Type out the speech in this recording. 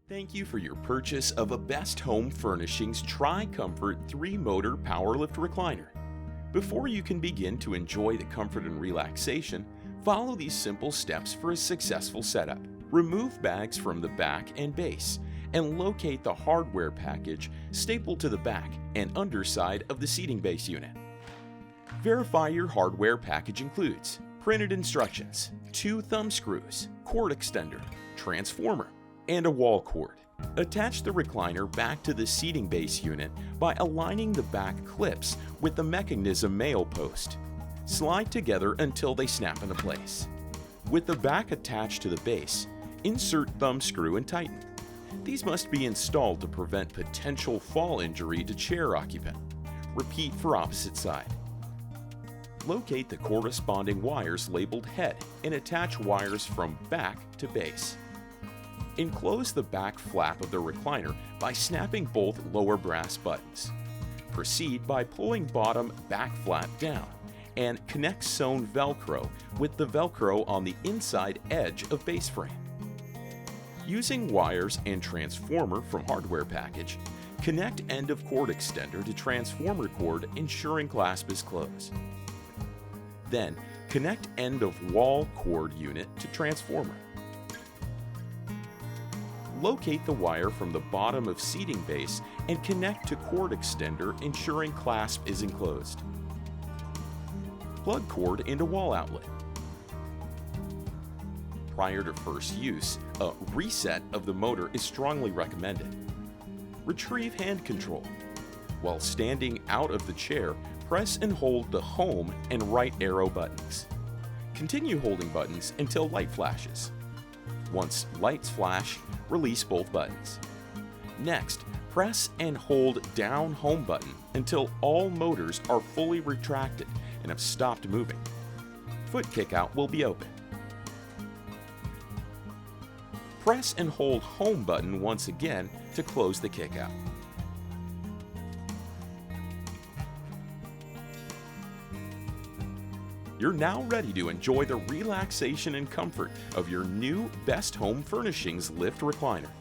Thank you for your purchase of a Best Home Furnishings Tri-Comfort 3-Motor Power Lift Recliner. Before you can begin to enjoy the comfort and relaxation, follow these simple steps for a successful setup. Remove bags from the back and base, and locate the hardware package stapled to the back and underside of the seating base unit. Verify your hardware package includes printed instructions, 2 thumb screws, cord extender, transformer, and a wall cord. Attach the recliner back to the seating base unit by aligning the back clips with the mechanism male post. Slide together until they snap into place. With the back attached to the base, insert thumb screw and tighten. These must be installed to prevent potential fall injury to chair occupant. Repeat for opposite side. Locate the corresponding wires labeled head and attach wires from back to base. Enclose the back flap of the recliner by snapping both lower brass buttons. Proceed by pulling bottom back flap down and connect sewn Velcro with the Velcro on the inside edge of base frame. Using wires and transformer from hardware package, connect end of cord extender to transformer cord ensuring clasp is closed. Then, connect end of wall cord unit to transformer. Locate the wire from the bottom of seating base and connect to cord extender ensuring clasp is enclosed. Plug cord into wall outlet. Prior to first use, a reset of the motor is strongly recommended. Retrieve hand control. While standing out of the chair, press and hold the home and right arrow buttons. Continue holding buttons until light flashes. Once lights flash, release both buttons. Next, press and hold down home button until all motors are fully retracted and have stopped moving. Foot kickout will be open. Press and hold home button once again to close the kickout. You're now ready to enjoy the relaxation and comfort of your new Best Home Furnishings Lift Recliner.